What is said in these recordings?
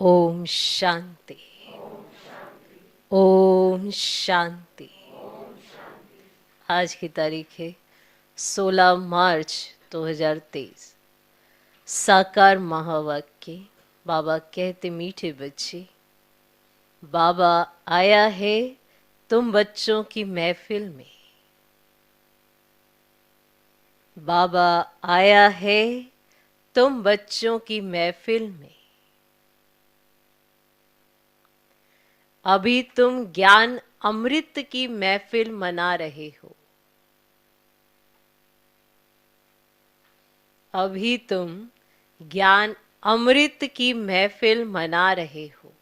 ओम शांति। ओम शांति। आज की तारीख है 16 मार्च 2023। साकार महावाक्य। बाबा कहते, मीठे बच्चे, बाबा आया है तुम बच्चों की महफिल में। बाबा आया है तुम बच्चों की महफिल में। अभी तुम ज्ञान अमृत की महफिल मना रहे हो। अभी तुम ज्ञान अमृत की महफिल मना रहे हो।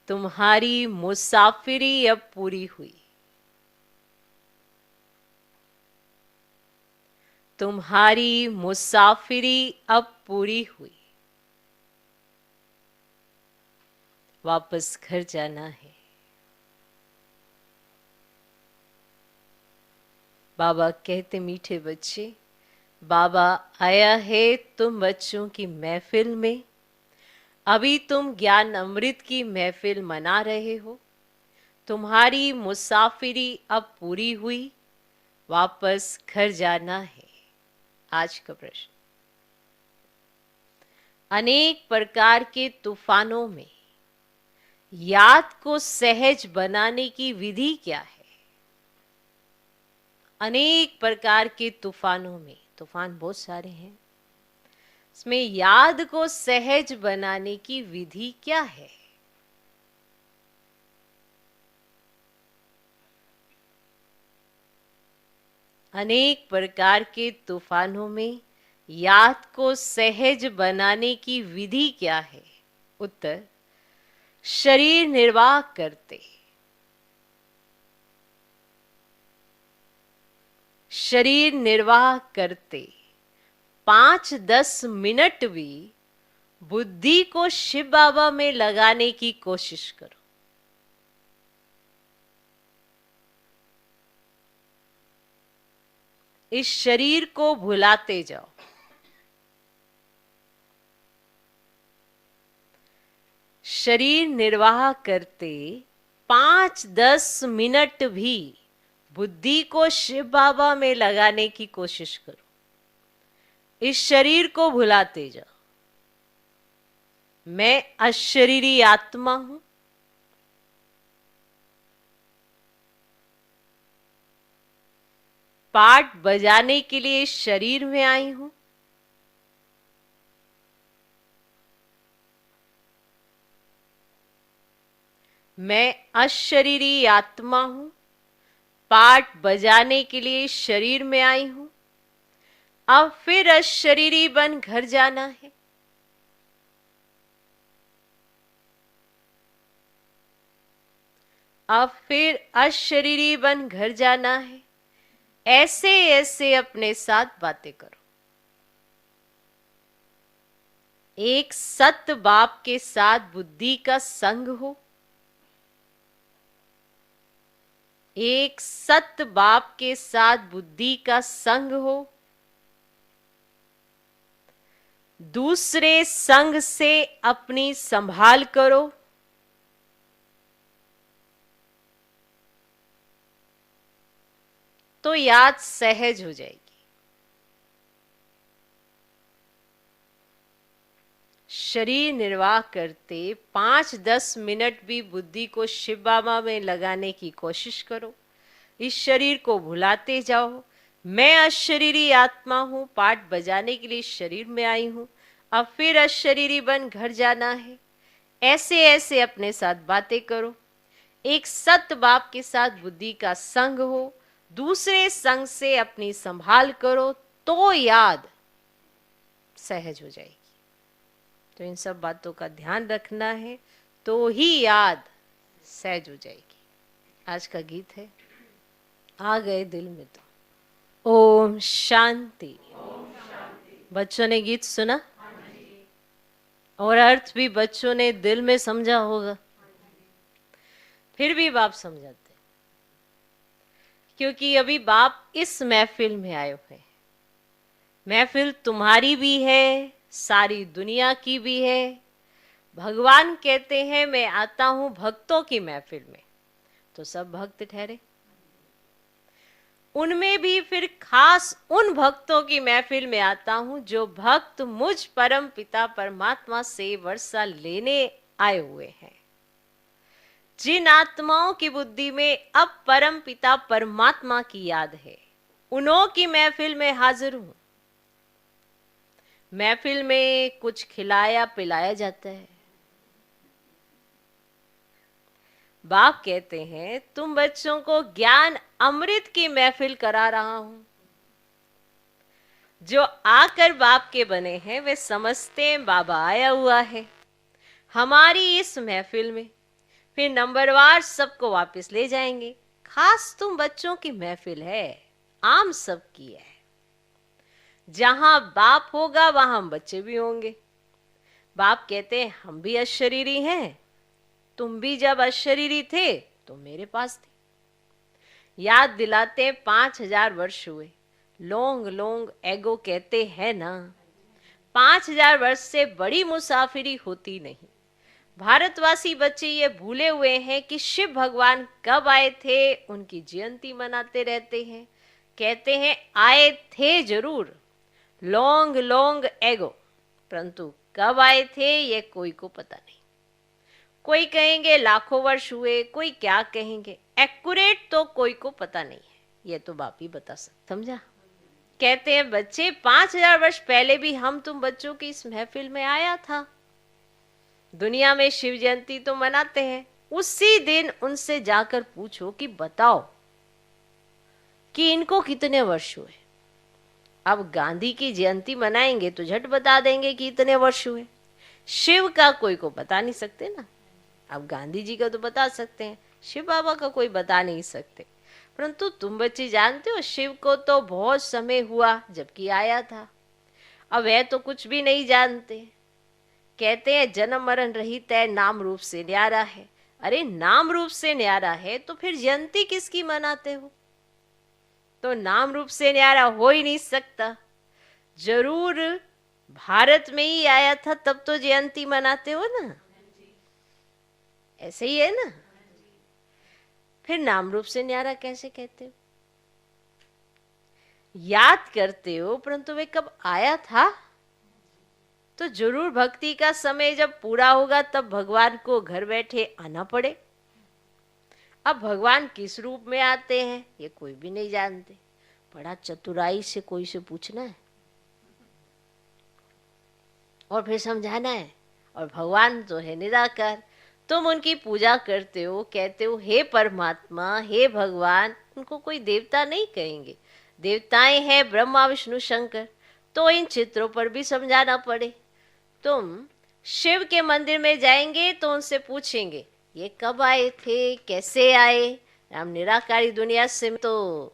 तुम्हारी मुसाफिरी अब पूरी हुई। तुम्हारी मुसाफिरी अब पूरी हुई। वापस घर जाना है। बाबा कहते, मीठे बच्चे, बाबा आया है तुम बच्चों की महफिल में। अभी तुम ज्ञान अमृत की महफिल मना रहे हो। तुम्हारी मुसाफिरी अब पूरी हुई। वापस घर जाना है। आज का प्रश्न, अनेक प्रकार के तूफानों में याद को सहज बनाने की विधि क्या है? अनेक प्रकार के तूफानों में, तूफान बहुत सारे हैं, इसमें याद को सहज बनाने की विधि क्या है? अनेक प्रकार के तूफानों में याद को सहज बनाने की विधि क्या है? उत्तर, शरीर निर्वाह करते। शरीर निर्वाह करते 5-10 मिनट भी बुद्धि को शिव बाबा में लगाने की कोशिश करो। इस शरीर को भुलाते जाओ। शरीर निर्वाह करते 5-10 मिनट भी बुद्धि को शिव बाबा में लगाने की कोशिश करो। इस शरीर को भुलाते जाओ। मैं अशरीरी आत्मा हूं। पाठ बजाने के लिए इस शरीर में आई हूं। मैं अशरीरी आत्मा हूं। पाठ बजाने के लिए इस शरीर में आई हूं। अब फिर अशरीरी बन घर जाना है। अब फिर अशरीरी बन घर जाना है। ऐसे ऐसे अपने साथ बातें करो। एक सत बाप के साथ बुद्धि का संग हो। एक सत बाप के साथ बुद्धि का संग हो। दूसरे संग से अपनी संभाल करो। तो याद सहज हो जाएगी। शरीर निर्वाह करते 5-10 मिनट भी बुद्धि को शिव बाबा में लगाने की कोशिश करो। इस शरीर को भुलाते जाओ। मैं अशरीरी आत्मा हूं। पाठ बजाने के लिए इस शरीर में आई हूं। अब फिर अशरीरी बन घर जाना है। ऐसे ऐसे अपने साथ बातें करो। एक सत बाप के साथ बुद्धि का संग हो। दूसरे संग से अपनी संभाल करो। तो याद सहज हो जाएगी। तो इन सब बातों का ध्यान रखना है, तो ही याद सहज हो जाएगी। आज का गीत है, आ गए दिल में तो। ओम शांति। बच्चों ने गीत सुना और अर्थ भी बच्चों ने दिल में समझा होगा। फिर भी बाप समझाते, क्योंकि अभी बाप इस महफिल में आए हुए हैं। महफिल तुम्हारी भी है, सारी दुनिया की भी है। भगवान कहते हैं मैं आता हूं भक्तों की महफिल में, तो सब भक्त ठहरे। उनमें भी फिर खास उन भक्तों की महफिल में आता हूं जो भक्त मुझ परम पिता परमात्मा से वर्षा लेने आए हुए हैं। जिन आत्माओं की बुद्धि में अब परम पिता परमात्मा की याद है, उन्हों की महफिल में हाजिर हूं। महफिल में कुछ खिलाया पिलाया जाता है। बाप कहते हैं तुम बच्चों को ज्ञान अमृत की महफिल करा रहा हूं। जो आकर बाप के बने हैं वे समझते हैं बाबा आया हुआ है हमारी इस महफिल में। फिर नंबरवार सबको वापस ले जाएंगे। खास तुम बच्चों की महफिल है, आम सबकी है। जहां बाप होगा वहां बच्चे भी होंगे। बाप कहते हैं हम भी अशरीरी हैं, तुम भी जब अशरीरी थे तो मेरे पास थे। याद दिलाते 5000 वर्ष हुए। लोंग लोंग एगो कहते हैं ना, 5000 वर्ष से बड़ी मुसाफिरी होती नहीं। भारतवासी बच्चे ये भूले हुए हैं कि शिव भगवान कब आए थे, उनकी जयंती मनाते रहते हैं। कहते हैं आए थे जरूर, लोंग लोंग एगो, परंतु कब आए थे ये कोई को पता नहीं। कोई कहेंगे लाखों वर्ष हुए, कोई क्या कहेंगे, एक्यूरेट तो कोई को पता नहीं है। ये तो बाप ही बता सकते। समझा? कहते हैं बच्चे 5000 वर्ष पहले भी हम तुम बच्चों की इस महफिल में आया था। दुनिया में शिव जयंती तो मनाते हैं, उसी दिन उनसे जाकर पूछो कि बताओ कि इनको कितने वर्ष हुए। अब गांधी की जयंती मनाएंगे तो झट बता देंगे कि इतने वर्ष हुए। शिव का कोई को बता नहीं सकते ना। अब गांधी जी का तो बता सकते हैं, शिव बाबा का कोई बता नहीं सकते। परंतु तुम बच्चे जानते हो शिव को तो बहुत समय हुआ जबकि आया था। अब वह तो कुछ भी नहीं जानते। कहते हैं जन्म मरण रहित है, नाम रूप से न्यारा है। अरे नाम रूप से न्यारा है तो फिर जयंती किसकी मनाते हो? तो नाम रूप से न्यारा हो ही नहीं सकता। जरूर भारत में ही आया था तब तो जयंती मनाते हो ना, ऐसे ही है ना। फिर नाम रूप से न्यारा कैसे कहते हो? याद करते हो परंतु वे कब आया था? तो जरूर भक्ति का समय जब पूरा होगा तब भगवान को घर बैठे आना पड़े। अब भगवान किस रूप में आते हैं ये कोई भी नहीं जानते। बड़ा चतुराई से कोई से पूछना है और फिर समझाना है। और भगवान तो है निराकार, तुम उनकी पूजा करते हो, कहते हो हे परमात्मा हे भगवान। उनको कोई देवता नहीं कहेंगे, देवताएं हैं ब्रह्मा विष्णु शंकर। तो इन चित्रों पर भी समझाना पड़े। तुम शिव के मंदिर में जाएंगे तो उनसे पूछेंगे ये कब आए थे, कैसे आए। हम निराकारी दुनिया से तो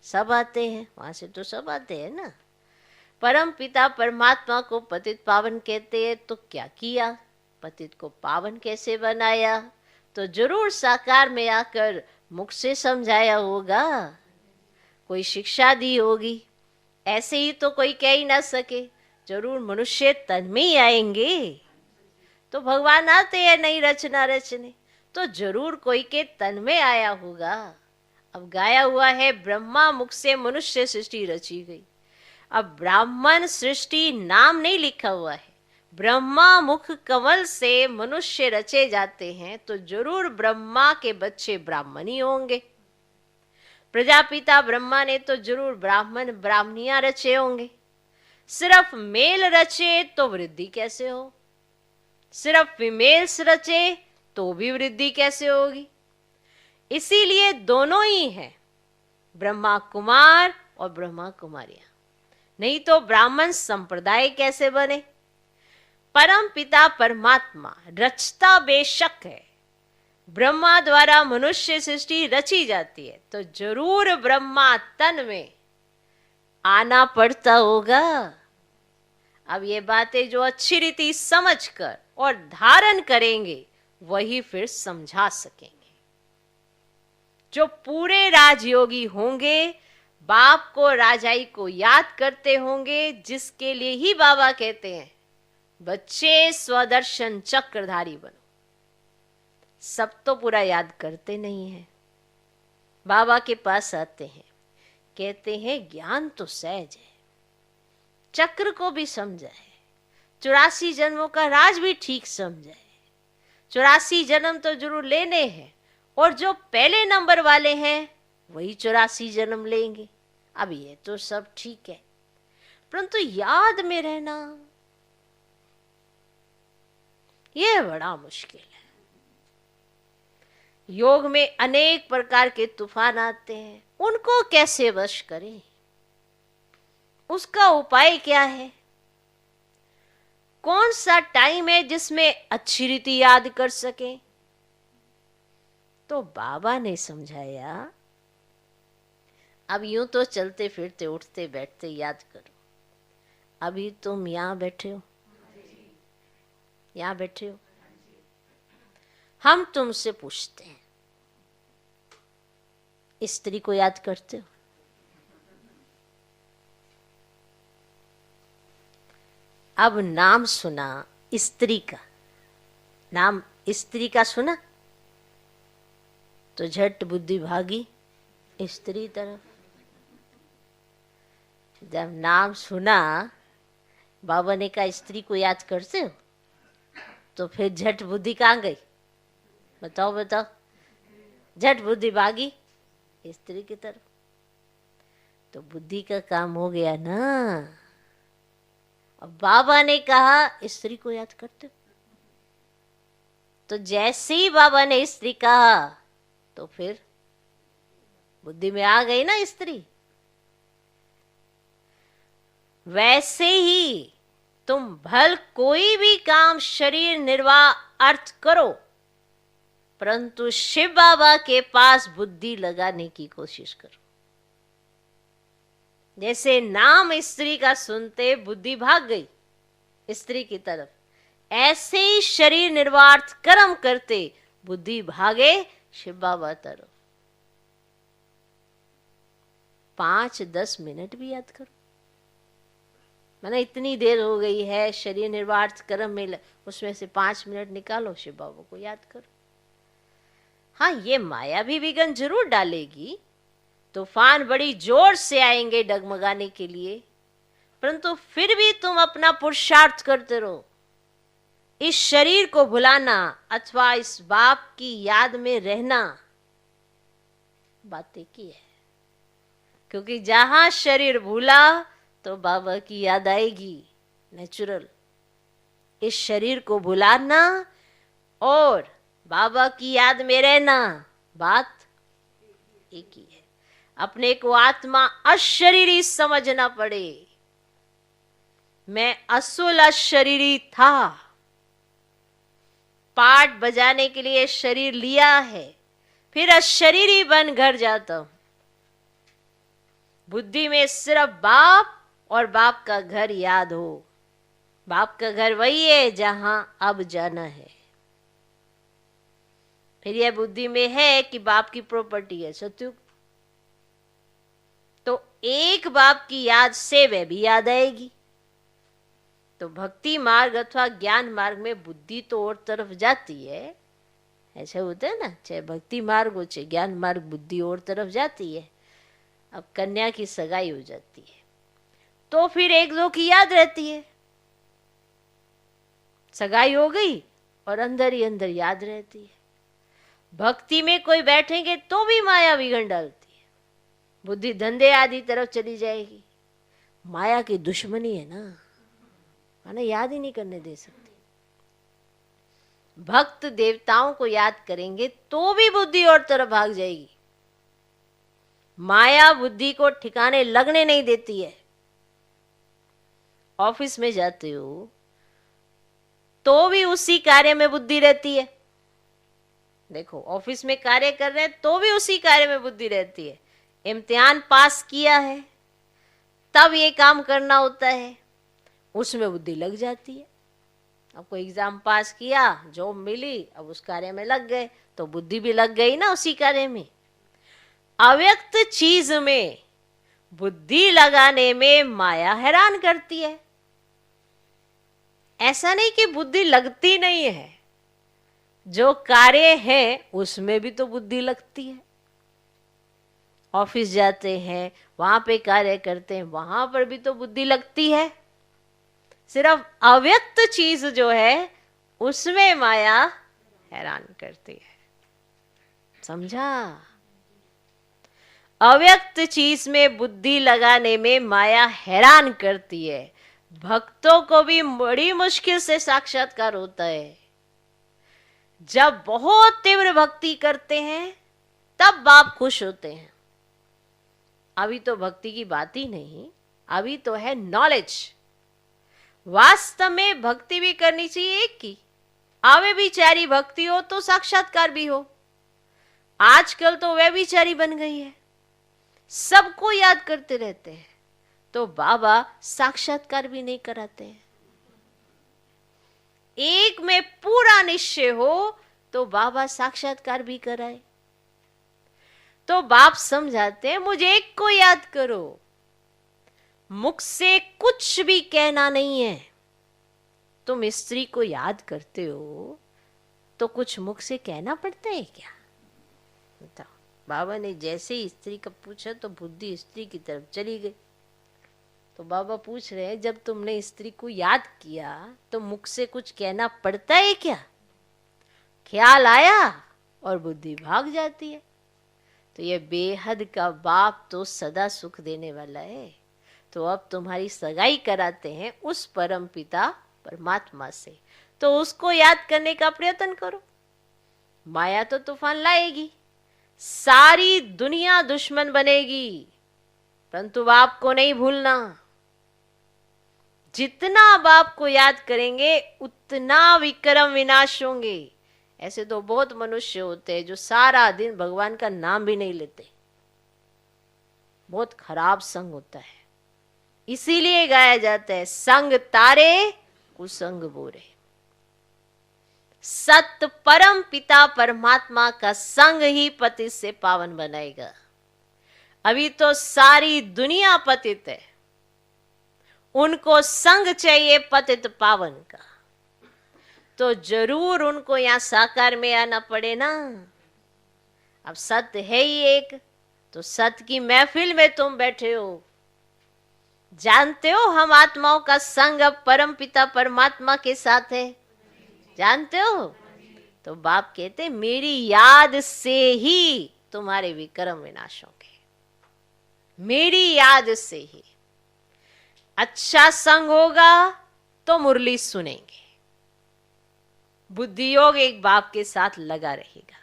सब आते हैं, वहां से तो सब आते हैं ना। परम पिता परमात्मा को पतित पावन कहते हैं तो क्या किया, पतित को पावन कैसे बनाया? तो जरूर साकार में आकर मुख से समझाया होगा, कोई शिक्षा दी होगी। ऐसे ही तो कोई कह ही ना सके, जरूर मनुष्य तन में ही आएंगे। तो भगवान आते हैं नई रचना रचने, तो जरूर कोई के तन में आया होगा। अब गाया हुआ है ब्रह्मा मुख से मनुष्य सृष्टि रची गई। अब ब्राह्मण सृष्टि नाम नहीं लिखा हुआ है, ब्रह्मा मुख कमल से मनुष्य रचे जाते हैं। तो जरूर ब्रह्मा के बच्चे ब्राह्मण ही होंगे। प्रजापिता ब्रह्मा ने तो जरूर ब्राह्मण ब्राह्मणियां रचे होंगे। सिर्फ मेल रचे तो वृद्धि कैसे हो, सिर्फ फीमेल्स रचे तो भी वृद्धि कैसे होगी? इसीलिए दोनों ही हैं, ब्रह्मा कुमार और ब्रह्मा कुमारियां। नहीं तो ब्राह्मण संप्रदाय कैसे बने? परम पिता परमात्मा रचता बेशक है, ब्रह्मा द्वारा मनुष्य सृष्टि रची जाती है। तो जरूर ब्रह्मा तन में आना पड़ता होगा। अब ये बातें जो अच्छी रीति समझकर और धारण करेंगे वही फिर समझा सकेंगे। जो पूरे राजयोगी होंगे बाप को, राजाई को याद करते होंगे, जिसके लिए ही बाबा कहते हैं बच्चे स्वदर्शन चक्रधारी बनो। सब तो पूरा याद करते नहीं है। बाबा के पास आते हैं, कहते हैं ज्ञान तो सहज है, चक्र को भी समझा है, 84 जन्मों का राज भी ठीक समझा है, 84 जन्म तो जरूर लेने हैं, और जो पहले नंबर वाले हैं वही 84 जन्म लेंगे। अब ये तो सब ठीक है, परंतु याद में रहना यह बड़ा मुश्किल है। योग में अनेक प्रकार के तूफान आते हैं, उनको कैसे वश करें, उसका उपाय क्या है? कौन सा टाइम है जिसमें अच्छी रीति याद कर सकें? तो बाबा ने समझाया, अब यूं तो चलते फिरते उठते बैठते याद करो। अभी तुम यहां बैठे हो, यहां बैठे हो, हम तुमसे पूछते हैं, स्त्री को याद करते हो? अब नाम सुना स्त्री का, नाम स्त्री का सुना तो झट बुद्धि भागी स्त्री तरफ। जब नाम सुना, बाबा ने कहा स्त्री को याद करते हो, तो फिर झट बुद्धि कहाँ गई? बताओ बताओ। झट बुद्धि भागी स्त्री की तरफ। तो बुद्धि का काम हो गया ना। अब बाबा ने कहा स्त्री को याद करते हो, तो जैसे ही बाबा ने स्त्री कहा तो फिर बुद्धि में आ गई ना स्त्री। वैसे ही तुम भल कोई भी काम शरीर निर्वाह अर्थ करो, परंतु शिव बाबा के पास बुद्धि लगाने की कोशिश करो। जैसे नाम स्त्री का सुनते बुद्धि भाग गई स्त्री की तरफ, ऐसे ही शरीर निर्वार्थ कर्म करते बुद्धि भागे शिव बाबा तरफ। 5-10 मिनट भी याद करो। मैंने इतनी देर हो गई है शरीर निर्वार्थ कर्म में, उसमें से 5 मिनट निकालो, शिव बाबा को याद करो। हाँ, ये माया भी विघ्न जरूर डालेगी, तूफान बड़ी जोर से आएंगे डगमगाने के लिए, परंतु फिर भी तुम अपना पुरुषार्थ करते रहो। इस शरीर को भुलाना अथवा इस बाप की याद में रहना बातें की है, क्योंकि जहां शरीर भूला तो बाबा की याद आएगी नेचुरल। इस शरीर को भुलाना और बाबा की याद में रहना बात एक ही है। अपने को आत्मा अशरीरी समझना पड़े। मैं असुल अशरीरी था, पाठ बजाने के लिए शरीर लिया है, फिर अशरीरी बन घर जाता हूं। बुद्धि में सिर्फ बाप और बाप का घर याद हो। बाप का घर वही है जहां अब जाना है। फिर यह बुद्धि में है कि बाप की प्रॉपर्टी है सत्युग, तो एक बाप की याद से वह भी याद आएगी। तो भक्ति मार्ग अथवा ज्ञान मार्ग में बुद्धि तो और तरफ जाती है, ऐसे होता है ना, चाहे भक्ति मार्ग हो चाहे ज्ञान मार्ग, बुद्धि और तरफ जाती है। अब कन्या की सगाई हो जाती है तो फिर एक दो की याद रहती है। सगाई हो गई और अंदर ही अंदर याद रहती है। भक्ति में कोई बैठेंगे तो भी माया विघ्न डालती है, बुद्धि धंधे आदि तरफ चली जाएगी। माया की दुश्मनी है ना, माना याद ही नहीं करने दे सकती। भक्त देवताओं को याद करेंगे तो भी बुद्धि और तरफ भाग जाएगी। माया बुद्धि को ठिकाने लगने नहीं देती है। ऑफिस में जाते हो तो भी उसी कार्य में बुद्धि रहती है। देखो, ऑफिस में कार्य कर रहे हैं तो भी उसी कार्य में बुद्धि रहती है। इम्तिहान पास किया है तब ये काम करना होता है, उसमें बुद्धि लग जाती है। अब कोई एग्जाम पास किया, जॉब मिली, अब उस कार्य में लग गए तो बुद्धि भी लग गई ना उसी कार्य में। अव्यक्त चीज में बुद्धि लगाने में माया हैरान करती है। ऐसा नहीं कि बुद्धि लगती नहीं है, जो कार्य है उसमें भी तो बुद्धि लगती है। ऑफिस जाते हैं, वहां पे कार्य करते हैं, वहां पर भी तो बुद्धि लगती है। सिर्फ अव्यक्त चीज जो है उसमें माया हैरान करती है। समझा? अव्यक्त चीज में बुद्धि लगाने में माया हैरान करती है। भक्तों को भी बड़ी मुश्किल से साक्षात्कार होता है। जब बहुत तीव्र भक्ति करते हैं तब बाप खुश होते हैं। अभी तो भक्ति की बात ही नहीं, अभी तो है नॉलेज। वास्तव में भक्ति भी करनी चाहिए एक की, आवे बिचारी भक्ति हो तो साक्षात्कार भी हो। आजकल तो वह बिचारी बन गई है, सबको याद करते रहते हैं, तो बाबा साक्षात्कार भी नहीं कराते हैं। एक में पूरा निश्चय हो तो बाबा साक्षात्कार भी कराए। तो बाप समझाते हैं मुझे एक को याद करो, मुख से कुछ भी कहना नहीं है। तुम स्त्री को याद करते हो तो कुछ मुख से कहना पड़ता है क्या? बताओ। बाबा ने जैसे ही स्त्री का पूछा तो बुद्धि स्त्री की तरफ चली गई। तो बाबा पूछ रहे हैं जब तुमने स्त्री को याद किया तो मुख से कुछ कहना पड़ता है क्या? ख्याल आया और बुद्धि भाग जाती है। तो ये बेहद का बाप तो सदा सुख देने वाला है। तो अब तुम्हारी सगाई कराते हैं उस परम पिता परमात्मा से, तो उसको याद करने का प्रयत्न करो। माया तो तूफान लाएगी, सारी दुनिया दुश्मन बनेगी, परंतु बाप को नहीं भूलना। जितना बाप को याद करेंगे उतना विक्रम विनाश होंगे। ऐसे तो बहुत मनुष्य होते हैं जो सारा दिन भगवान का नाम भी नहीं लेते। बहुत खराब संग होता है। इसीलिए गाया जाता है संग तारे कुसंग बोरे। सत्य परम पिता परमात्मा का संग ही पतित से पावन बनाएगा। अभी तो सारी दुनिया पतित है, उनको संग चाहिए पतित पावन का, तो जरूर उनको यहां साकार में आना पड़े ना। अब सत्य है ही एक, तो सत्य की महफिल में तुम बैठे हो। जानते हो हम आत्माओं का संग अब परम पिता परमात्मा के साथ है, जानते हो? तो बाप कहते मेरी याद से ही तुम्हारे विक्रम विनाश होंगे, मेरी याद से ही। अच्छा संग होगा तो मुरली सुनेंगे। बुद्धि योग एक बाप के साथ लगा रहेगा।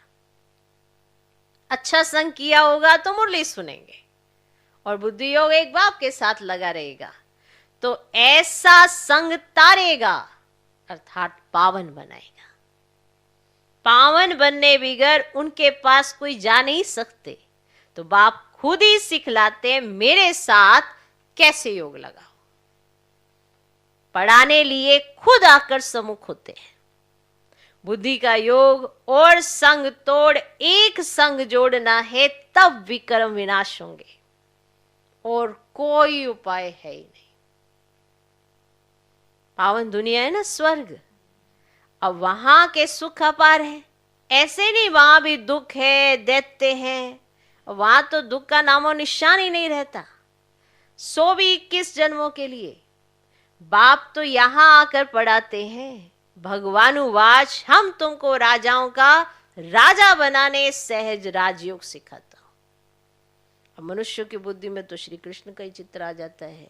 अच्छा संग किया होगा तो मुरली सुनेंगे, और बुद्धि योग एक बाप के साथ लगा रहेगा। तो ऐसा संग तारेगा, अर्थात पावन बनाएगा। पावन बनने बगैर उनके पास कोई जा नहीं सकते। तो बाप खुद ही सिखलाते हैं मेरे साथ कैसे योग लगाओ। पढ़ाने लिए खुद आकर सम्मुख होते हैं। बुद्धि का योग और संग तोड़ एक संग जोड़ना है, तब विक्रम विनाश होंगे, और कोई उपाय है ही नहीं। पावन दुनिया है ना, स्वर्ग। अब वहां के सुख अपार है, ऐसे नहीं वहां भी दुख है, दैत्य हैं। वहां तो दुख का नामो निशान ही नहीं रहता। 100 भी 21 जन्मों के लिए बाप तो यहां आकर पढ़ाते हैं। भगवानुवाच हम तुमको राजाओं का राजा बनाने सहज राजयोग सिखाता हूं। अब मनुष्यों की बुद्धि में तो श्री कृष्ण का ही चित्र आ जाता है।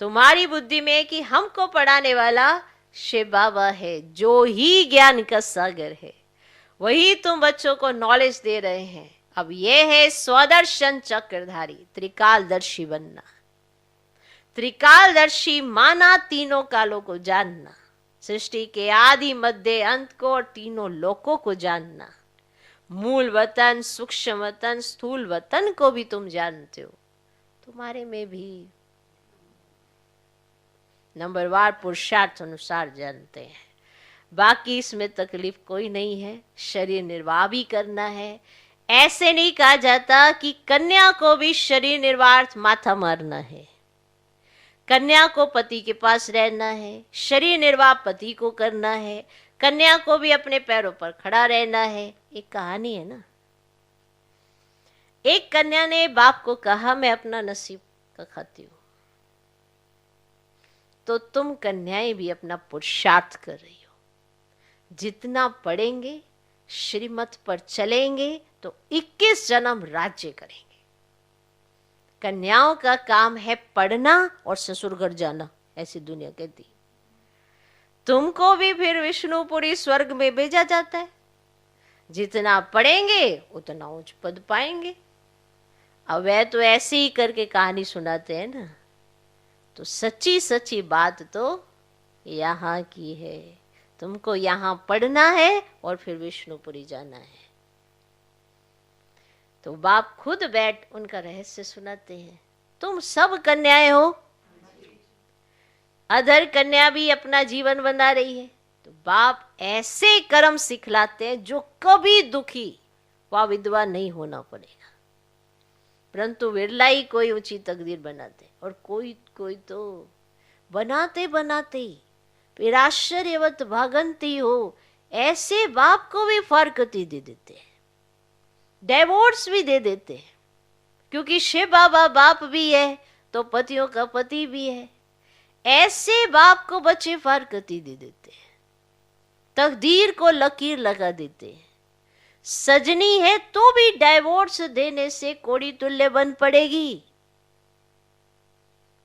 तुम्हारी बुद्धि में कि हमको पढ़ाने वाला शिव बाबा है, जो ही ज्ञान का सागर है, वही तुम बच्चों को नॉलेज दे रहे हैं। अब यह है स्वदर्शन चक्रधारी, त्रिकालदर्शी बनना। त्रिकालदर्शी माना तीनों कालों को जानना, सृष्टि के आदि मध्य अंत को और तीनों लोकों को जानना। मूल वतन, सूक्ष्म वतन, स्थूल वतन को भी तुम जानते हो। तुम्हारे में भी नंबरवार पुरुषार्थ अनुसार जानते हैं। बाकी इसमें तकलीफ कोई नहीं है। शरीर निर्वाह भी करना है, ऐसे नहीं कहा जाता कि कन्या को भी शरीर निर्वाह माथा मारना है, कन्या को पति के पास रहना है, शरीर निर्वाह पति को करना है, कन्या को भी अपने पैरों पर खड़ा रहना है। एक कहानी है ना, एक कन्या ने बाप को कहा मैं अपना नसीब का खाती हूं, तो तुम कन्याएं भी अपना पुरुषार्थ कर रही हो, जितना पढ़ेंगे श्रीमत पर चलेंगे तो 21 जन्म राज्य करेंगे। कन्याओं का काम है पढ़ना और ससुर घर जाना, ऐसी दुनिया कहती। तुमको भी फिर विष्णुपुरी स्वर्ग में भेजा जाता है, जितना पढ़ेंगे उतना उच्च पद पाएंगे। अब वह तो ऐसे ही करके कहानी सुनाते हैं ना, तो सच्ची सच्ची बात तो यहाँ की है। तुमको यहाँ पढ़ना है और फिर विष्णुपुरी जाना है। तो बाप खुद बैठ उनका रहस्य सुनाते हैं। तुम सब कन्याएं हो, अधर कन्या भी अपना जीवन बना रही है, तो बाप ऐसे कर्म सिखलाते हैं जो कभी दुखी व विधवा नहीं होना पड़ेगा। परंतु विरला ही कोई ऊंची तकदीर बनाते, और कोई कोई तो बनाते बनाते फिर आश्चर्यवत भागंती हो, ऐसे बाप को भी फारकती दे देते हैं, डिवोर्स भी दे देते हैं। क्योंकि शिव बाबा बाप भी है तो पतियों का पति भी है। ऐसे बाप को बच्चे फारकती दे देते हैं, तकदीर को लकीर लगा देते हैं। सजनी है तो भी डाइवोर्स देने से कोड़ी तुल्य बन पड़ेगी।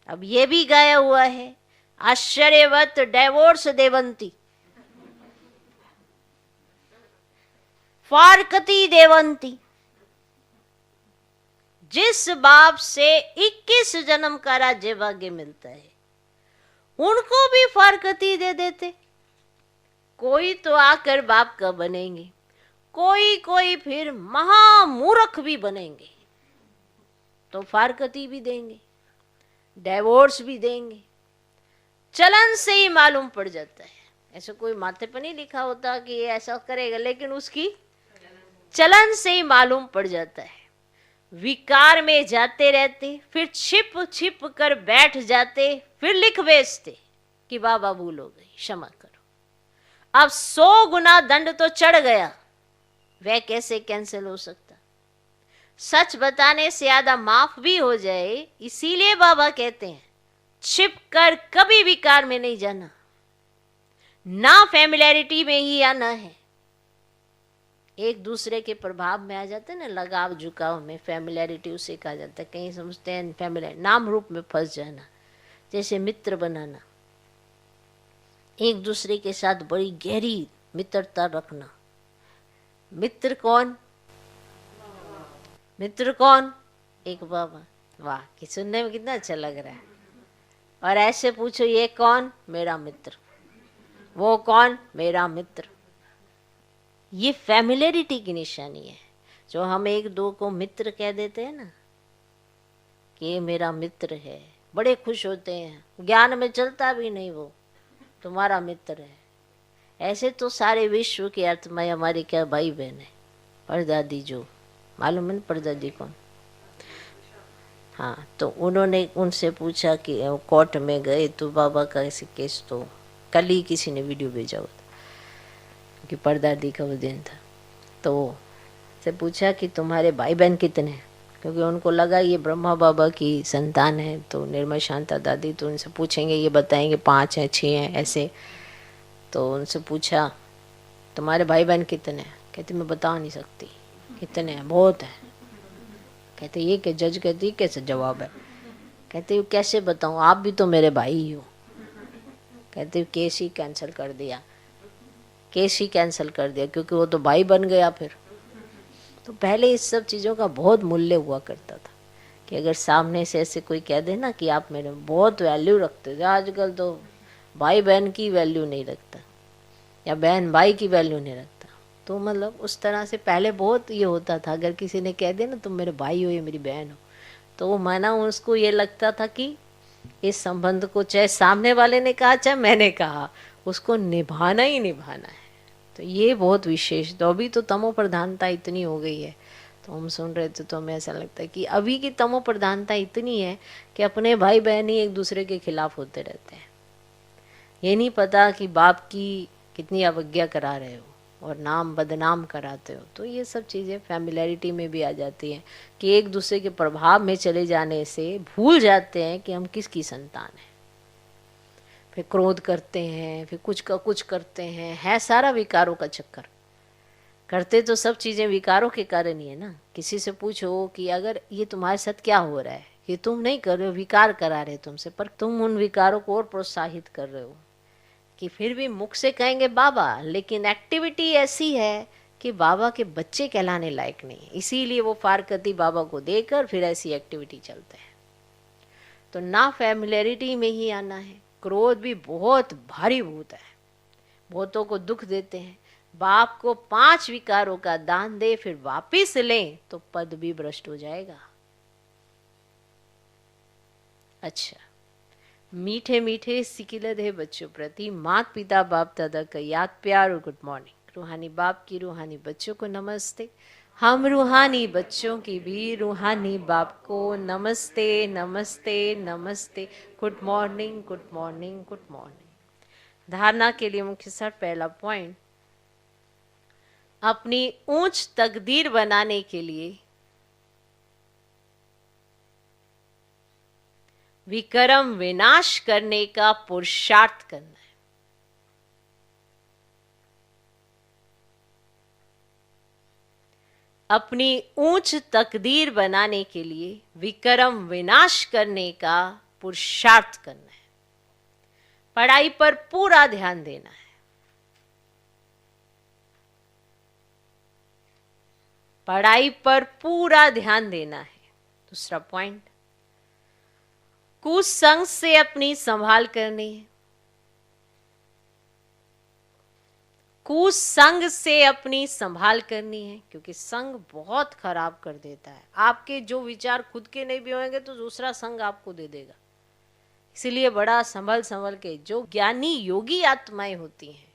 अब ये भी गाया हुआ है, आश्चर्यवत डाइवोर्स देवंती, फारकती देवंती। जिस बाप से 21 जन्म का राज्य भाग्य मिलता है, उनको भी फारकती दे देते। कोई तो आकर बाप का बनेंगे, कोई कोई फिर महामूर्ख भी बनेंगे, तो फारकती भी देंगे, डिवोर्स भी देंगे। चलन से ही मालूम पड़ जाता है। ऐसा कोई माथे पर नहीं लिखा होता कि ये ऐसा करेगा, लेकिन उसकी चलन से ही मालूम पड़ जाता है। विकार में जाते रहते, फिर छिप छिप कर बैठ जाते, फिर लिख भेजते कि बाबा भूल हो गई, क्षमा करो। अब 100 गुना दंड तो चढ़ गया, वह कैसे कैंसिल हो सकता? सच बताने से ज्यादा माफ भी हो जाए, इसीलिए बाबा कहते हैं छिप कर कभी विकार में नहीं जाना, ना फैमिलियरिटी में ही आना है। एक दूसरे के प्रभाव में आ जाते हैं ना, लगाव झुकाव में, फैमिलियरिटी उसे कहा जाता है। कहीं समझते हैं फैमिली नाम रूप में फंस जाना, जैसे मित्र बनाना, एक दूसरे के साथ बड़ी गहरी मित्रता रखना। मित्र कौन? मित्र कौन? एक बाबा। वाह, कि सुनने में कितना अच्छा लग रहा है। और ऐसे पूछो, ये कौन? मेरा मित्र। वो कौन? मेरा मित्र। ये फैमिलियरिटी की निशानी है। जो हम एक दो को मित्र कह देते हैं ना, कि ये मेरा मित्र है, बड़े खुश होते हैं, ज्ञान में चलता भी नहीं, वो तुम्हारा मित्र है। ऐसे तो सारे विश्व के अर्थ में हमारे क्या भाई बहन है। परदादी, जो मालूम है परदादी कौन? हाँ, तो उन्होंने उनसे पूछा कि कोर्ट में गए तो बाबा का ऐसे केस, तो कल ही किसी ने वीडियो भेजा हुआ था कि परदादी का वो दिन था, तो से पूछा कि तुम्हारे भाई बहन कितने हैं, क्योंकि उनको लगा ये ब्रह्मा बाबा की संतान है, तो निर्मल शांता दादी, तो उनसे पूछेंगे, ये बताएंगे 5 हैं 6 हैं ऐसे। तो उनसे पूछा तुम्हारे भाई बहन कितने हैं? कहते मैं बता नहीं सकती कितने हैं, बहुत हैं। कहते ये कि जज कहती कैसे जवाब है? कहते कैसे बताऊँ, आप भी तो मेरे भाई ही हो। कहते केस ही कैंसिल कर दिया, केस ही कैंसिल कर दिया, क्योंकि वो तो भाई बन गया फिर। तो पहले इस सब चीज़ों का बहुत मूल्य हुआ करता था, कि अगर सामने से ऐसे कोई कह दे ना कि आप मेरे बहुत वैल्यू रखते थे, आजकल तो भाई बहन की वैल्यू नहीं रखता, या बहन भाई की वैल्यू नहीं रखता। तो मतलब उस तरह से पहले बहुत ये होता था, अगर किसी ने कह दिया ना तुम मेरे भाई हो या मेरी बहन हो, तो वो माना उसको ये लगता था कि इस संबंध को चाहे सामने वाले ने कहा चाहे मैंने कहा, उसको निभाना ही निभाना है। तो ये बहुत विशेष। तो अभी तो तमो प्रधानता इतनी हो गई है, तो हम सुन रहे थे तो हमें ऐसा लगता है कि अभी की तमो प्रधानता इतनी है कि अपने भाई बहन ही एक दूसरे के खिलाफ होते रहते हैं। ये नहीं पता कि बाप की कितनी अवज्ञा करा रहे हो और नाम बदनाम कराते हो। तो ये सब चीज़ें फैमिलैरिटी में भी आ जाती हैं कि एक दूसरे के प्रभाव में चले जाने से भूल जाते हैं कि हम किसकी संतान हैं। फिर क्रोध करते हैं, फिर कुछ का कुछ करते हैं, है सारा विकारों का चक्कर। करते तो सब चीज़ें विकारों के कारण ही है ना। किसी से पूछो कि अगर ये तुम्हारे साथ क्या हो रहा है, ये तुम नहीं कर रहे हो, विकार करा रहे तुमसे, पर तुम उन विकारों को और प्रोत्साहित कर रहे हो कि फिर भी मुख से कहेंगे बाबा, लेकिन एक्टिविटी ऐसी है कि बाबा के बच्चे कहलाने लायक नहीं है। इसीलिए वो फारकती बाबा को देकर फिर ऐसी एक्टिविटी चलते हैं। तो ना फैमिलियरिटी में ही आना है। क्रोध भी बहुत भारी भूत है, बहुतों को दुख देते हैं। बाप को 5 विकारों का दान दे फिर वापिस लें तो पद भी भ्रष्ट हो जाएगा। अच्छा, मीठे मीठे सिकिलत बच्चों प्रति माता पिता बाप दादा का याद प्यार और गुड मॉर्निंग। रूहानी बाप की रूहानी बच्चों को नमस्ते। हम रूहानी बच्चों की भी रूहानी बाप को नमस्ते नमस्ते नमस्ते। Good morning good morning good morning. धारणा के लिए मुख्य सार पहला पॉइंट, अपनी ऊंच तकदीर बनाने के लिए विक्रम विनाश करने का पुरुषार्थ करना है। अपनी ऊंच तकदीर बनाने के लिए विक्रम विनाश करने का पुरुषार्थ करना है। पढ़ाई पर पूरा ध्यान देना है। पढ़ाई पर पूरा ध्यान देना है। दूसरा पॉइंट, कुसंग से अपनी संभाल करनी है। कुसंग से अपनी संभाल करनी है, क्योंकि संग बहुत खराब कर देता है। आपके जो विचार खुद के नहीं भी होंगे तो दूसरा संग आपको दे देगा। इसलिए बड़ा संभल संभल के, जो ज्ञानी योगी आत्माएं होती हैं,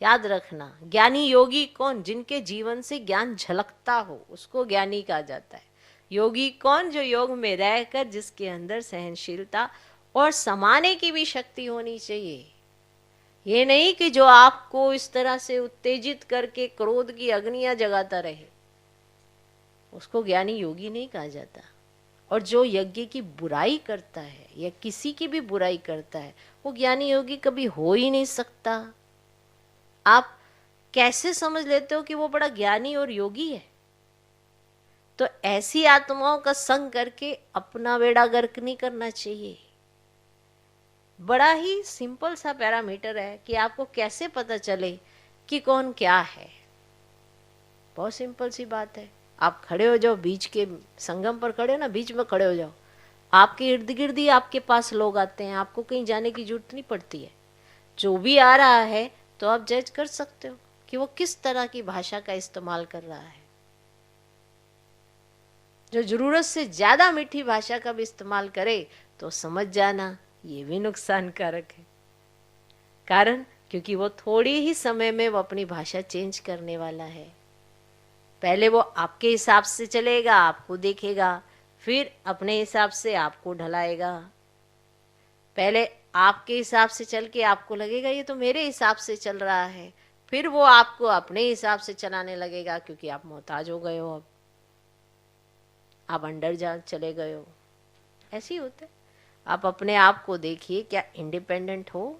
याद रखना, ज्ञानी योगी कौन? जिनके जीवन से ज्ञान झलकता हो उसको ज्ञानी कहा जाता है। योगी कौन? जो योग में रहकर जिसके अंदर सहनशीलता और समाने की भी शक्ति होनी चाहिए। ये नहीं कि जो आपको इस तरह से उत्तेजित करके क्रोध की अग्नियां जगाता रहे, उसको ज्ञानी योगी नहीं कहा जाता। और जो यज्ञ की बुराई करता है या किसी की भी बुराई करता है, वो ज्ञानी योगी कभी हो ही नहीं सकता। आप कैसे समझ लेते हो कि वो बड़ा ज्ञानी और योगी है? तो ऐसी आत्माओं का संग करके अपना बेड़ा गर्क नहीं करना चाहिए। बड़ा ही सिंपल सा पैरामीटर है कि आपको कैसे पता चले कि कौन क्या है। बहुत सिंपल सी बात है। आप खड़े हो जाओ, बीच के संगम पर खड़े हो ना, बीच में खड़े हो जाओ, आपके इर्द गिर्द ही आपके पास लोग आते हैं, आपको कहीं जाने की जरूरत नहीं पड़ती है। जो भी आ रहा है तो आप जज कर सकते हो कि वो किस तरह की भाषा का इस्तेमाल कर रहा है। जो जरूरत से ज्यादा मीठी भाषा का भी इस्तेमाल करे तो समझ जाना ये भी नुकसानकारक है। कारण क्योंकि वो थोड़ी ही समय में वो अपनी भाषा चेंज करने वाला है। पहले वो आपके हिसाब से चलेगा, आपको देखेगा, फिर अपने हिसाब से आपको ढलाएगा। पहले आपके हिसाब से चल के आपको लगेगा ये तो मेरे हिसाब से चल रहा है, फिर वो आपको अपने हिसाब से चलाने लगेगा, क्योंकि आप मोहताज हो गए हो, अब आप अंडर जा चले गए हो। ऐसे ही होता है। आप अपने आप को देखिए, क्या इंडिपेंडेंट हो?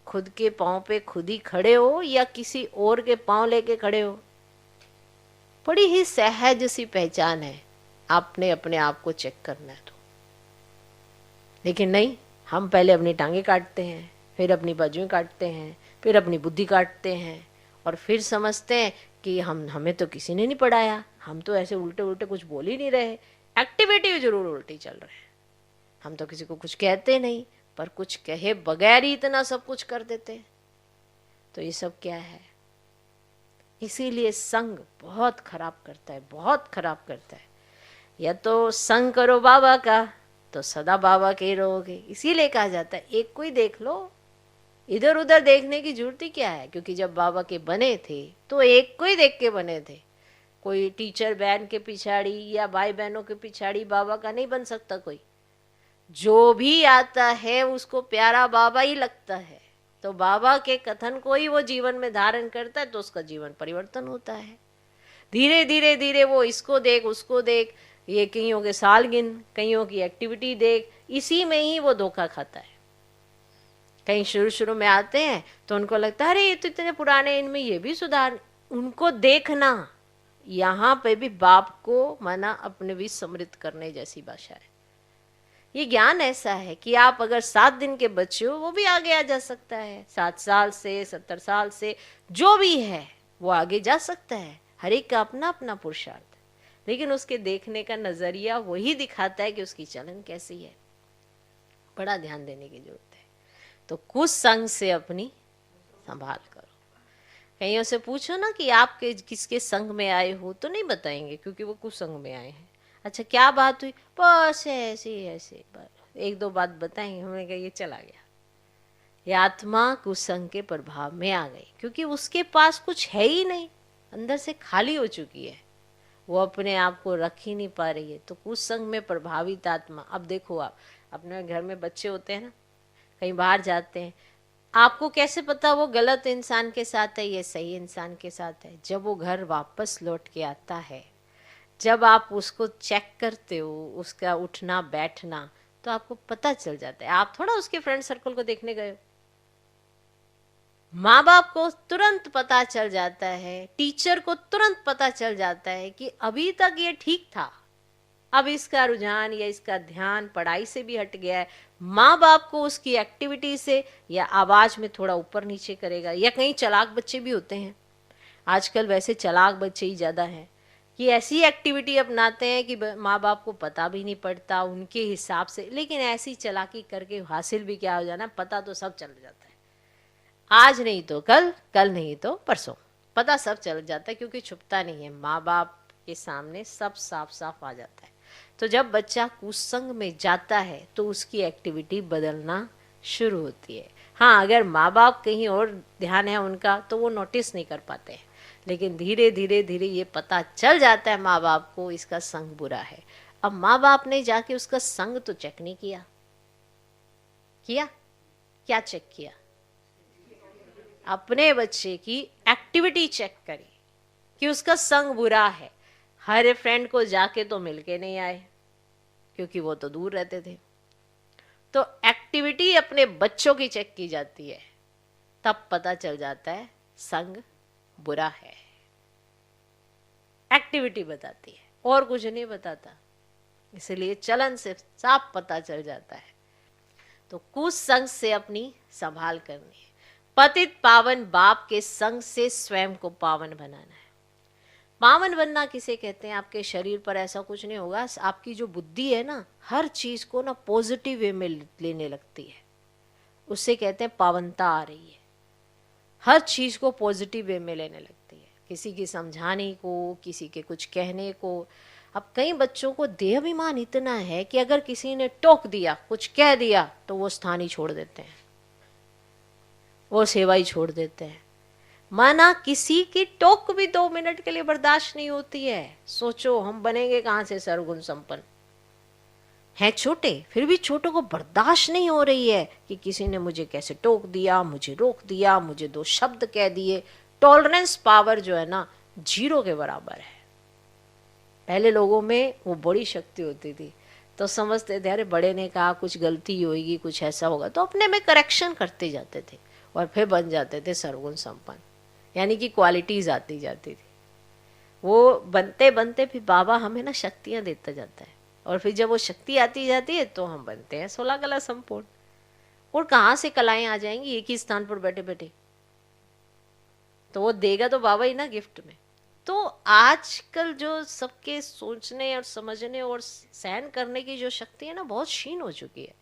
खुद के पांव पे खुद ही खड़े हो या किसी और के पांव लेके खड़े हो? बड़ी ही सहज सी पहचान है, आपने अपने आप को चेक करना है तो। लेकिन नहीं, हम पहले अपनी टांगे काटते हैं, फिर अपनी बाजुएं काटते हैं, फिर अपनी बुद्धि काटते हैं, और फिर समझते हैं कि हमें तो किसी ने नहीं पढ़ाया, हम तो ऐसे उल्टे उल्टे कुछ बोल ही नहीं रहे। एक्टिविटी जरूर उल्टी चल रहे हैं। हम तो किसी को कुछ कहते नहीं, पर कुछ कहे बगैर ही इतना सब कुछ कर देते। तो ये सब क्या है? इसीलिए संग बहुत खराब करता है, बहुत खराब करता है। या तो संग करो बाबा का तो सदा बाबा के ही रहोगे। इसीलिए कहा जाता है एक को ही देख लो, इधर उधर देखने की जरूरत ही क्या है? क्योंकि जब बाबा के बने थे तो एक को ही देख के बने थे। कोई टीचर बहन के पिछाड़ी या भाई बहनों के पिछाड़ी बाबा का नहीं बन सकता कोई। जो भी आता है उसको प्यारा बाबा ही लगता है, तो बाबा के कथन को ही वो जीवन में धारण करता है तो उसका जीवन परिवर्तन होता है। धीरे धीरे धीरे वो इसको देख उसको देख, ये कईयों के साल गिन, कईयों की एक्टिविटी देख, इसी में ही वो धोखा खाता है। कहीं शुरू शुरू में आते हैं तो उनको लगता है अरे ये तो इतने पुराने, इनमें ये भी सुधार। उनको देखना, यहाँ पे भी बाप को मना अपने भी समृद्ध करने जैसी भाषा है। ये ज्ञान ऐसा है कि आप अगर 7 दिन के बच्चे हो वो भी आगे आ जा सकता है, 7 साल से 70 साल से जो भी है वो आगे जा सकता है। हर एक का अपना अपना पुरुषार्थ है, लेकिन उसके देखने का नजरिया वही दिखाता है कि उसकी चलन कैसी है। बड़ा ध्यान देने की जरूरत है। तो कुसंग से अपनी संभाल करो। कईयों से पूछो ना कि आप किसके संग में आए हो तो नहीं बताएंगे, क्योंकि वो कुसंग में आए हैं। अच्छा क्या बात हुई, बस ऐसे ऐसे, एक दो बात बताएंगे। हमने कहा ये चला गया, ये आत्मा कुसंग के प्रभाव में आ गई, क्योंकि उसके पास कुछ है ही नहीं, अंदर से खाली हो चुकी है, वो अपने आप को रख ही नहीं पा रही है। तो कुसंग में प्रभावित आत्मा। अब देखो, आप अपने घर में बच्चे होते हैं ना, कहीं बाहर जाते हैं, आपको कैसे पता वो गलत इंसान के साथ है ये सही इंसान के साथ है? जब वो घर वापस लौट के आता है, जब आप उसको चेक करते हो, उसका उठना बैठना, तो आपको पता चल जाता है। आप थोड़ा उसके फ्रेंड सर्कल को देखने गए हो, माँ बाप को तुरंत पता चल जाता है, टीचर को तुरंत पता चल जाता है कि अभी तक ये ठीक था, अब इसका रुझान या इसका ध्यान पढ़ाई से भी हट गया है। माँ बाप को उसकी एक्टिविटी से या आवाज में थोड़ा ऊपर नीचे करेगा। या कहीं चालाक बच्चे भी होते हैं, आजकल वैसे चालाक बच्चे ही ज्यादा हैं, कि ऐसी एक्टिविटी अपनाते हैं कि माँ बाप को पता भी नहीं पड़ता उनके हिसाब से, लेकिन ऐसी चालाकी करके हासिल भी क्या हो जाना, पता तो सब चल जाता है। आज नहीं तो कल, कल नहीं तो परसों, पता सब चल जाता है, क्योंकि छुपता नहीं है, माँ बाप के सामने सब साफ साफ आ जाता है। तो जब बच्चा कुसंग में जाता है तो उसकी एक्टिविटी बदलना शुरू होती है। हाँ, अगर माँ बाप कहीं और ध्यान है उनका तो वो नोटिस नहीं कर पाते हैं, लेकिन धीरे धीरे धीरे ये पता चल जाता है माँ बाप को इसका संग बुरा है। अब माँ बाप ने जाके उसका संग तो चेक नहीं किया, क्या चेक किया? अपने बच्चे की एक्टिविटी चेक करी कि उसका संग बुरा है। हर फ्रेंड को जाके तो मिलके नहीं आए, क्योंकि वो तो दूर रहते थे। तो एक्टिविटी अपने बच्चों की चेक की जाती है, तब पता चल जाता है संग बुरा है। एक्टिविटी बताती है और कुछ नहीं बताता, इसलिए चलन से साफ पता चल जाता है। तो कुसंग से अपनी संभाल करनी है। पतित पावन बाप के संग से स्वयं को पावन बनाना है। पावन बनना किसे कहते हैं? आपके शरीर पर ऐसा कुछ नहीं होगा, आपकी जो बुद्धि है ना, हर चीज को ना पॉजिटिव वे में लेने लगती है, उससे कहते हैं पावनता आ रही है। हर चीज को पॉजिटिव वे में लेने लगती है, किसी की समझाने को, किसी के कुछ कहने को। अब कई बच्चों को देहाभिमान इतना है कि अगर किसी ने टोक दिया, कुछ कह दिया, तो वो स्थान ही छोड़ देते हैं, वो सेवा ही छोड़ देते हैं। माना किसी की टोक भी 2 मिनट के लिए बर्दाश्त नहीं होती है। सोचो हम बनेंगे कहां से सर्वगुण संपन्न? है छोटे, फिर भी छोटों को बर्दाश्त नहीं हो रही है कि किसी ने मुझे कैसे टोक दिया, मुझे रोक दिया, मुझे 2 शब्द कह दिए। टॉलरेंस पावर जो है ना, 0 के बराबर है। पहले लोगों में वो बड़ी शक्ति होती थी, तो समझते थे अरे बड़े ने कहा, कुछ गलती होगी, कुछ ऐसा होगा, तो अपने में करेक्शन करते जाते थे और फिर बन जाते थे सर्वगुण संपन्न, यानी कि क्वालिटीज आती जाती थी। वो बनते बनते फिर बाबा हमें ना शक्तियां देता जाता है, और फिर जब वो शक्ति आती जाती है तो हम बनते हैं 16 कला संपूर्ण। और कहाँ से कलाएं आ जाएंगी एक ही स्थान पर बैठे बैठे? तो वो देगा तो बाबा ही ना गिफ्ट में। तो आजकल जो सबके सोचने और समझने और सहन करने की जो शक्ति है ना, बहुत क्षीण हो चुकी है।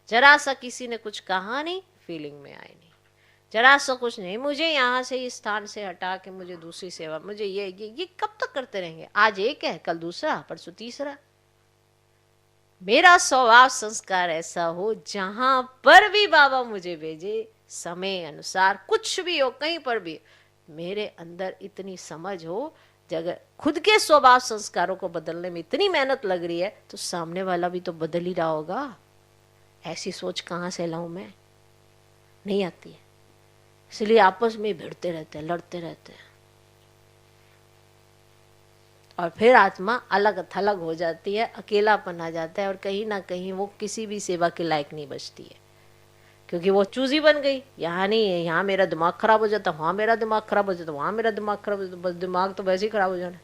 जरा सा किसी ने कुछ कहा नहीं, फीलिंग में आए नहीं, जरा सा कुछ नहीं, मुझे यहाँ से इस स्थान से हटा के मुझे दूसरी सेवा, मुझे ये कब तक करते रहेंगे? आज एक है, कल दूसरा, परसों तीसरा। मेरा स्वभाव संस्कार ऐसा हो, जहां पर भी बाबा मुझे भेजे, समय अनुसार कुछ भी हो, कहीं पर भी, मेरे अंदर इतनी समझ हो जगह खुद के स्वभाव संस्कारों को बदलने में इतनी मेहनत लग रही है तो सामने वाला भी तो बदल ही रहा होगा। ऐसी सोच कहाँ से लाऊं मैं? नहीं आती है। इसलिए आपस में भिड़ते रहते हैं, लड़ते रहते हैं, और फिर आत्मा अलग थलग हो जाती है, अकेलापन आ जाता है, और कहीं ना कहीं वो किसी भी सेवा के लायक नहीं बचती है, क्योंकि वो चूजी बन गई। यहाँ नहीं है, यहाँ मेरा दिमाग खराब हो जाता, वहां मेरा दिमाग खराब हो जाता, वहां मेरा दिमाग खराब हो जाता, बस दिमाग तो वैसे ही खराब हो जाना।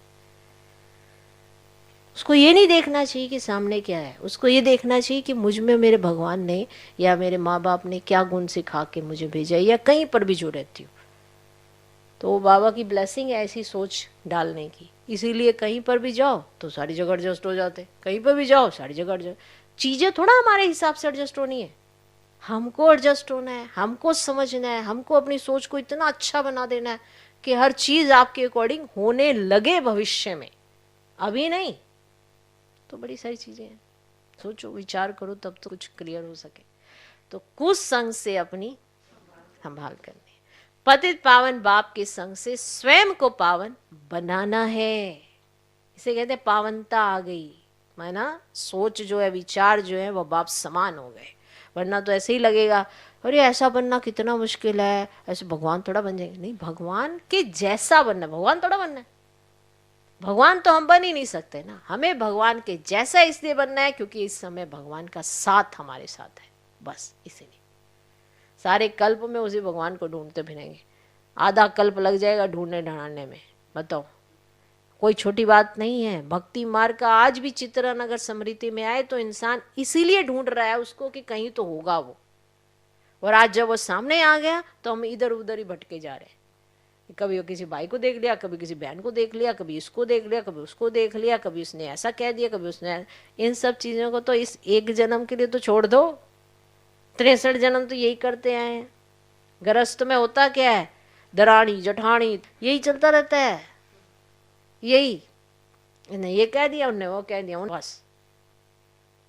उसको ये नहीं देखना चाहिए कि सामने क्या है, उसको ये देखना चाहिए कि मुझ में मेरे भगवान ने या मेरे माँ बाप ने क्या गुण सिखा के मुझे भेजा, या कहीं पर भी जो रहती हूँ तो वो बाबा की ब्लेसिंग है ऐसी सोच डालने की। इसीलिए कहीं पर भी जाओ तो सारी जगह एडजस्ट हो जाते, कहीं पर भी जाओ सारी जगह एडजस्ट। चीजें थोड़ा हमारे हिसाब से एडजस्ट होनी है, हमको एडजस्ट होना है, हमको समझना है, हमको अपनी सोच को इतना अच्छा बना देना है कि हर चीज आपके अकॉर्डिंग होने लगे भविष्य में, अभी नहीं। तो बड़ी सारी चीजें हैं, सोचो विचार करो तब तो कुछ क्लियर हो सके। तो कुसंग से अपनी संभाल करनी, पतित पावन बाप के संग से स्वयं को पावन बनाना है। इसे कहते हैं पावनता आ गई, माना सोच जो है, विचार जो है वो बाप समान हो गए। वरना तो ऐसे ही लगेगा अरे ऐसा बनना कितना मुश्किल है, ऐसे भगवान थोड़ा बन जाएंगे। नहीं, भगवान के जैसा बनना, भगवान थोड़ा बनना है। भगवान तो हम बन ही नहीं सकते ना, हमें भगवान के जैसा इसलिए बनना है क्योंकि इस समय भगवान का साथ हमारे साथ है, बस इसीलिए। सारे कल्प में उसी भगवान को ढूंढते फिरेंगे, आधा कल्प लग जाएगा ढूंढने ढांढने में, बताओ। कोई छोटी बात नहीं है। भक्ति मार्ग का आज भी चित्रण अगर स्मृति में आए तो इंसान इसीलिए ढूंढ रहा है उसको कि कहीं तो होगा वो, और आज जब वो सामने आ गया तो हम इधर उधर ही भटके जा रहे हैं। कभी वो किसी भाई को देख लिया, कभी किसी बहन को देख लिया, कभी इसको देख लिया, कभी उसको देख लिया, कभी उसने ऐसा कह दिया, कभी उसने। इन सब चीजों को तो इस एक जन्म के लिए तो छोड़ दो, 63 जन्म तो यही करते आए हैं। गृहस्थ में होता क्या है, दरानी जठानी यही चलता रहता है, यही इन्हें ये कह दिया, उन्हें वो कह दिया, बस।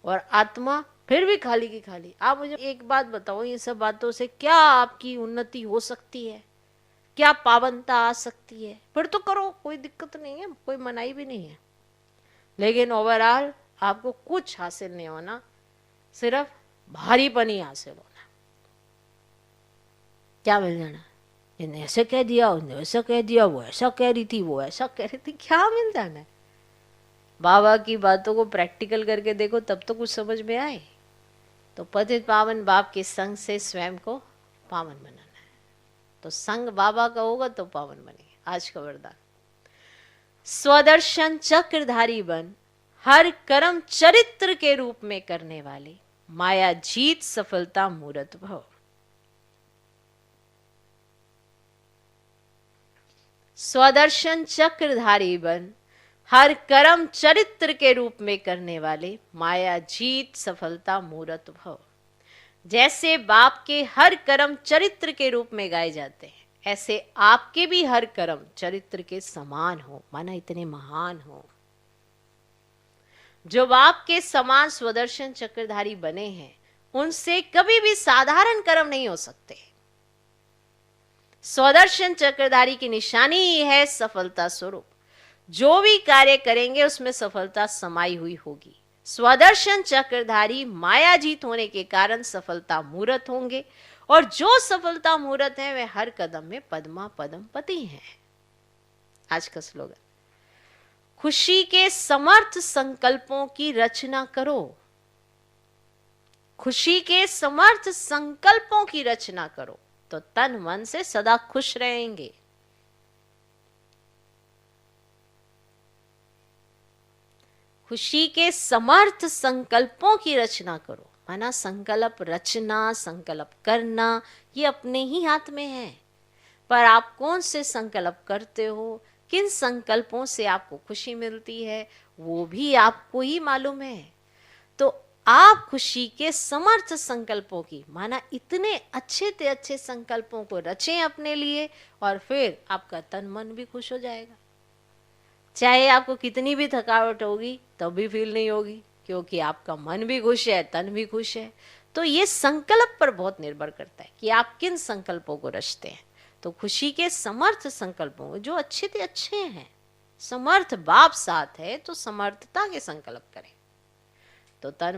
और आत्मा फिर भी खाली की खाली। आप मुझे एक बात बताओ, इन सब बातों से क्या आपकी उन्नति हो सकती है, क्या पावनता आ सकती है? फिर तो करो, कोई दिक्कत नहीं है, कोई मनाही भी नहीं है, लेकिन ओवरऑल आपको कुछ हासिल नहीं होना, सिर्फ भारीपन ही हासिल होना। क्या मिल जाना, इन्हें ऐसे कह दिया, उन्हें ऐसा कह दिया, वो ऐसा कह रही थी, वो ऐसा कह रही थी, क्या मिल जाना है? बाबा की बातों को प्रैक्टिकल करके देखो तब तो कुछ समझ में आए। तो पतित पावन बाप के संग से स्वयं को पावन बनाना है, तो संग बाबा का होगा तो पावन बनेंगे। आज का वरदान, स्वदर्शन चक्रधारी बन, हर कर्म चरित्र के रूप में करने वाले, माया जीत सफलता मूरत भव। स्वदर्शन चक्रधारी बन, हर कर्म चरित्र के रूप में करने वाले, माया जीत सफलता मूरत भव। जैसे बाप के हर कर्म चरित्र के रूप में गाए जाते हैं, ऐसे आपके भी हर कर्म चरित्र के समान हो, माना इतने महान हो। जो बाप के समान स्वदर्शन चक्रधारी बने हैं, उनसे कभी भी साधारण कर्म नहीं हो सकते। स्वदर्शन चक्रधारी की निशानी ही है सफलता स्वरूप। जो भी कार्य करेंगे उसमें सफलता समाई हुई होगी। स्वदर्शन चक्रधारी मायाजीत होने के कारण सफलता मूर्त होंगे, और जो सफलता मूर्त है वे हर कदम में पद्मा पदम पति हैं। आज का स्लोगन, खुशी के समर्थ संकल्पों की रचना करो। खुशी के समर्थ संकल्पों की रचना करो तो तन मन से सदा खुश रहेंगे। खुशी के समर्थ संकल्पों की रचना करो, माना संकल्प रचना, संकल्प करना ये अपने ही हाथ में है। पर आप कौन से संकल्प करते हो, किन संकल्पों से आपको खुशी मिलती है, वो भी आपको ही मालूम है। तो आप खुशी के समर्थ संकल्पों की, माना इतने अच्छे से अच्छे संकल्पों को रचें अपने लिए, और फिर आपका तन मन भी खुश हो जाएगा। चाहे आपको कितनी भी थकावट होगी तब भी फील नहीं होगी, क्योंकि आपका मन भी खुश है, तन भी खुश है। तो ये संकल्प पर बहुत निर्भर करता है कि आप किन संकल्पों को रचते हैं। तो खुशी के समर्थ संकल्पों जो अच्छे से अच्छे हैं, समर्थ बाप साथ है तो समर्थता के संकल्प करें। तो तन